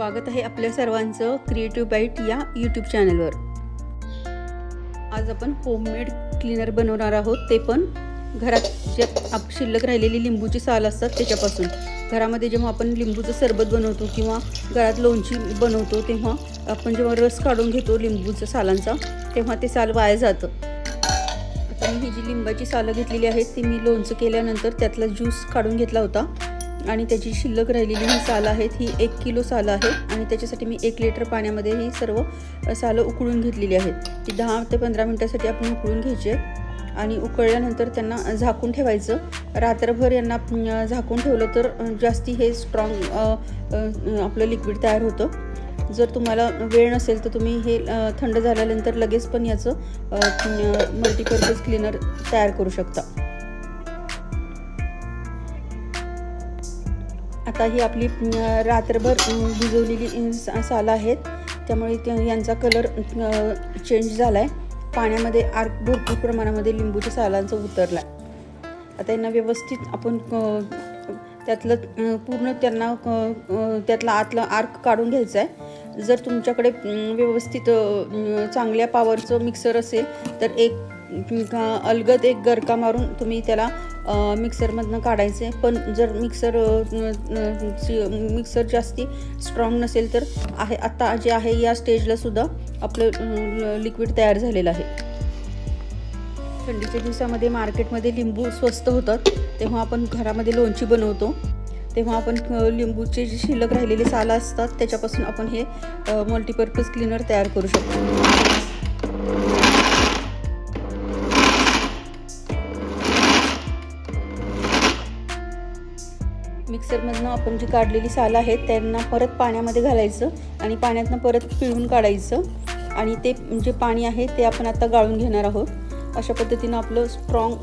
स्वागत आहे आपल्या सर्वांचं क्रिएटिव्ह बाईट या यूट्यूब चॅनलवर। आज आपण होममेड क्लीनर बनवणार आहोत, ते पण घरात जे शिल्लक राहिलेली लिंबूची साल असतात त्याच्यापासून। घरामध्ये जेव्हा आपण लिंबूचं सरबत बनवतो किंवा घरात लोणची बनवतो तेव्हा आपण जेव्हा रस काढून घेतो लिंबूच्या सालांचा तेव्हा ते साल वाया जातं। आता मी ही जी लिंबाची सालं घेतलेली आहेत ती मी लोणचं केल्यानंतर त्यातला ज्यूस काढून घेतला होता आणि त्याची शिल्लक राहिलेली ही साल आहेत ही 1 किलो साल आहे आणि त्याच्यासाठी मी 1 लिटर पाण्यामध्ये ही सर्व सालं उकळून घेतलेली आहेत। ती 10 ते 15 मिनिटांसाठी आपण उकळून घ्यायचे आणि उकळल्यानंतर त्यांना झाकून ठेवायचं। रात्रभर यांना झाकून ठेवलं तर जास्ती हे स्ट्रॉंग आपलं लिक्विड तयार होतं। जर तुम्हाला वेळ नसेल तर तुम्ही हे थंड झाल्यानंतर लगेच पण याचं मल्टीपर्पज क्लीनर तयार करू शकता। आता ही आपली रात्रभर भिजवलेली सालं आहेत त्यामुळे यांचा कलर चेंज झाला आहे। पाण्यामध्ये आर्क भरपूर प्रमाणामध्ये लिंबूच्या सालांचा उतरला आहे। आता यांना व्यवस्थित आपण त्यातलं पूर्ण त्यांना त्यातला आतला आर्क काढून घ्यायचा आहे। जर तुमच्याकडे व्यवस्थित चांगल्या पॉवरचं मिक्सर असेल तर अलगद एक गरका मारून तुम्ही त्याला मिक्सरमधनं काढायचे। पण जर मिक्सर जास्ती स्ट्रॉंग नसेल तर आता जे आहे या स्टेजला सुद्धा आपलं लिक्विड तयार झालेलं आहे। थंडीच्या दिवसामध्ये मार्केटमध्ये लिंबू स्वस्त होतात तेव्हा आपण घरामध्ये लोणची बनवतो तेव्हा आपण लिंबूचे जे शिल्लक राहिलेले साल असतात त्याच्यापासून आपण हे मल्टीपर्पज क्लीनर तयार करू शकतो। मिक्सरमधनं आपण जी काढलेली सालं आहेत त्यांना परत पाण्यामध्ये घालायचं आणि पाण्यातनं परत पिळून काढायचं आणि ते जे पाणी आहे ते आपण आता गाळून घेणार आहोत। अशा पद्धतीनं आपलं स्ट्रॉंग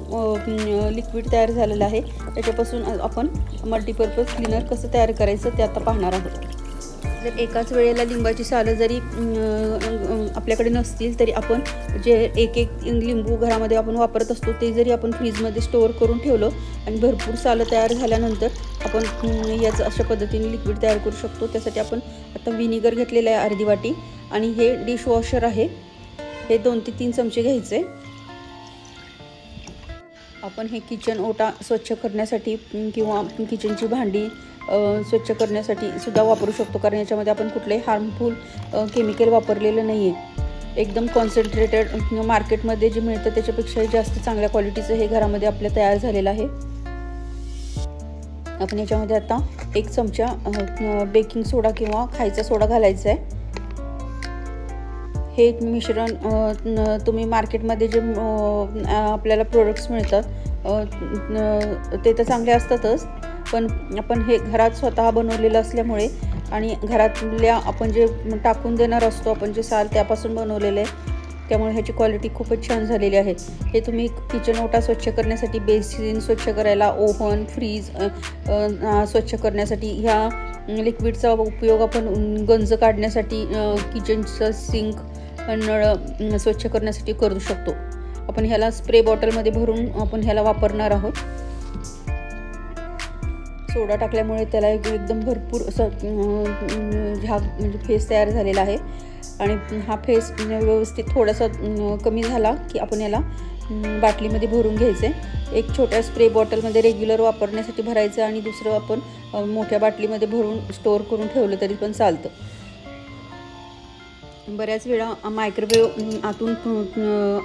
लिक्विड तयार झालेलं आहे। त्याच्यापासून आपण मल्टीपर्पज क्लीनर कसं तयार करायचं ते आता पाहणार आहोत। जर एकाच वेळेला लिंबाची सालं जरी आपल्याकडे नसतील तरी आपण जे एक लिंबू घरामध्ये आपण वापरत असतो ते जरी आपण फ्रीजमध्ये स्टोअर करून ठेवलं आणि भरपूर सालं तयार झाल्यानंतर आपण याचं अशा पद्धतीने लिक्विड तयार करू शकतो। त्यासाठी आपण आता व्हिनेगर घेतलेलं आहे अर्धी वाटी आणि हे डिशवॉशर आहे, हे 2 ते 3 चमचे घ्यायचे। आपण हे किचन ओटा स्वच्छ करण्यासाठी किंवा किचनची भांडी स्वच्छ करण्यासाठी सुद्धा वापरू शकतो, कारण याच्यामध्ये आपण कुठलंही हार्मफुल केमिकल वापरलेलं नाही आहे। एकदम कॉन्सन्ट्रेटेड मार्केटमध्ये जे मिळतं त्याच्यापेक्षाही जास्त चांगल्या क्वालिटीचं हे घरामध्ये आपल्या तयार झालेलं आहे। आपण याच्यामध्ये आता 1 चमचा बेकिंग सोडा किंवा खायचा सोडा घालायचा आहे। हे मिश्रण तुम्ही मार्केटमध्ये जे आपल्याला प्रोडक्ट्स मिळतात ते तर चांगले असतातच, पण आपण हे घरात स्वतः बनवलेलं असल्यामुळे आणि घरातल्या आपण जे टाकून देणार असतो आपण जे साल त्यापासून बनवलेलं आहे त्यामुळे ह्याची क्वालिटी खूपच छान झालेली आहे। हे तुम्ही किचन ओटा स्वच्छ करण्यासाठी, बेसिन स्वच्छ करायला, ओव्हन, फ्रीज स्वच्छ करण्यासाठी ह्या लिक्विडचा उपयोग आपण गंज काढण्यासाठी, किचनचं सिंक, नळ स्वच्छ करण्यासाठी करू शकतो। आपण ह्याला स्प्रे बॉटलमध्ये भरून आपण ह्याला वापरणार आहोत। सोडा टाकल्यामुळे त्याला एकदम भरपूर असं झाग म्हणजे फेस तयार झालेला आहे आणि हा फेस व्यवस्थित थोडासा कमी झाला की आपण याला बाटलीमध्ये भरून घ्यायचे। एक छोट्या स्प्रे बॉटलमध्ये रेग्युलर वापरण्यासाठी भरायचं आणि दुसरं आपण मोठ्या बाटलीमध्ये भरून स्टोअर करून ठेवलं तरी पण चालतं। बऱ्याच वेळा मायक्रोवेव्ह आतून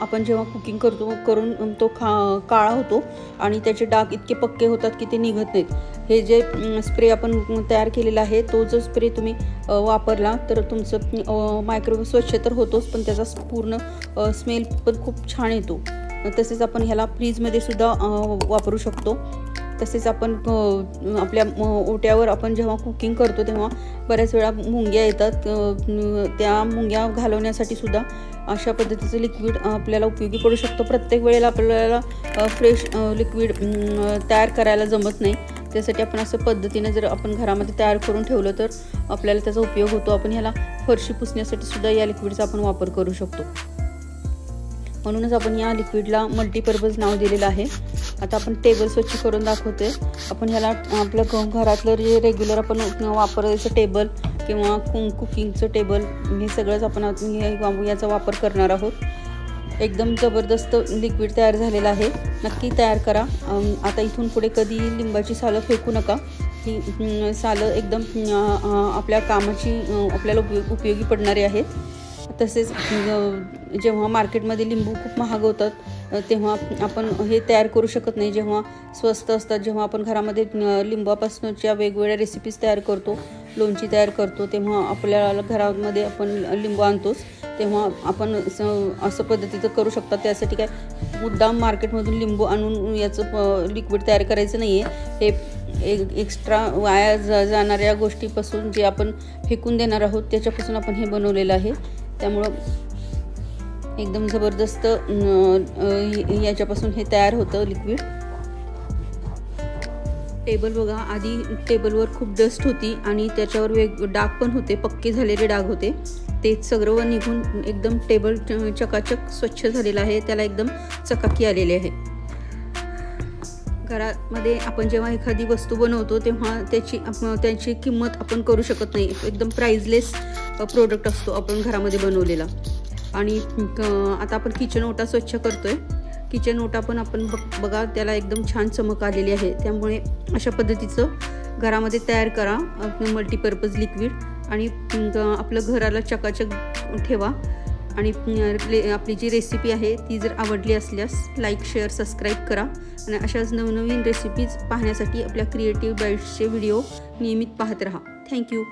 आपण जेव्हा कुकिंग करून तो काळा होतो आणि त्याचे डाग इतके पक्के होतात की ते निघत नाहीत। हे जे स्प्रे आपण तयार केलेला आहे तो जो स्प्रे तुम्ही वापरला तर तुमचं मायक्रोवेव्ह स्वच्छ तर होतोच पण त्याचा पूर्ण स्मेल पण खूप छान येतो। तसेच आपण ह्याला फ्रीजमध्ये सुद्धा वापरू शकतो। तसेच आपण आपल्या ओट्यावर आपण जेव्हा कुकिंग करतो तेव्हा बऱ्याच वेळा मुंग्या येतात, त्या मुंग्या घालवण्यासाठी सुद्धा अशा पद्धतीचं लिक्विड आपल्याला उपयोगी पडू शकतो। प्रत्येक वेळेला आपल्याला फ्रेश लिक्विड तयार करायला जमत नाही, त्यासाठी आपण असं पद्धतीने जर आपण घरामध्ये तयार करून ठेवलं तर आपल्याला त्याचा उपयोग होतो। आपण ह्याला फरशी पुसण्यासाठी सुद्धा या लिक्विडचा आपण वापर करू शकतो। म्हणूनच आपण या लिक्विडला मल्टीपर्पज नाव दिलेलं आहे। आता आपण टेबल स्वच्छ करून दाखवते। आपण ह्याला आपलं घरातलं जे रेग्युलर आपण वापरायचं टेबल किंवा कुकिंगचं टेबल हे सगळंच आपण याचा वापर करणार आहोत। एकदम जबरदस्त लिक्विड तयार झालेलं आहे, नक्की तयार करा। आता इथून पुढे कधी लिंबाची सालं फेकू नका, ही सालं एकदम आपल्या कामाची आपल्याला उपयोगी पडणारी आहेत। तसेच जेव्हा मार्केटमध्ये लिंबू खूप महाग होतात तेव्हा आपण हे तयार करू शकत नाही। जेव्हा स्वस्त असतात, जेव्हा आपण घरामध्ये लिंबापासूनच्या वेगवेगळ्या रेसिपीज तयार करतो, लोणची तयार करतो, तेव्हा आपल्याला घरामध्ये आपण लिंबू आणतोच, तेव्हा आपण असं पद्धतीचं करू शकतात। त्यासाठी काय मुद्दाम मार्केटमधून लिंबू आणून याचं लिक्विड तयार करायचं नाही आहे। हे एक्स्ट्रा वाया जाणाऱ्या गोष्टीपासून जे आपण फेकून देणार आहोत त्याच्यापासून आपण हे बनवलेलं आहे। त्यामुळं एकदम जबरदस्त याच्यापासून हे तयार होतं लिक्विड। टेबल बघा, आधी टेबलवर खूप डस्ट होती आणि त्याच्यावर डाग पण होते, पक्के झालेले डाग होते, ते सगळं निघून एकदम टेबल चकाचक स्वच्छ झालेला आहे, त्याला एकदम चकाकी आलेली आहे। घरामध्ये आपण जेव्हा एखादी वस्तू बनवतो तेव्हा त्याची किंमत आपण करू शकत नाही, एकदम प्राइसलेस प्रोडक्ट असतो आपण घरामध्ये बनवलेला। आणि आता आपण किचन ओटा स्वच्छ करतोय, किचन ओटा पण आपण बघा त्याला एकदम छान चमक आलेली आहे। त्यामुळे अशा पद्धतीचं घरामध्ये तयार करा मल्टीपर्पज लिक्विड आणि आपलं घराला चकाचक ठेवा। आणि आपली जी रेसिपी आहे ती जर आवडली असल्यास लाईक, शेअर, सबस्क्राईब करा आणि अशाच नवनवीन रेसिपीज पाहण्यासाठी आपल्या क्रिएटिव्ह बाईट्सचे व्हिडिओ नियमित पाहत राहा। थँक्यू।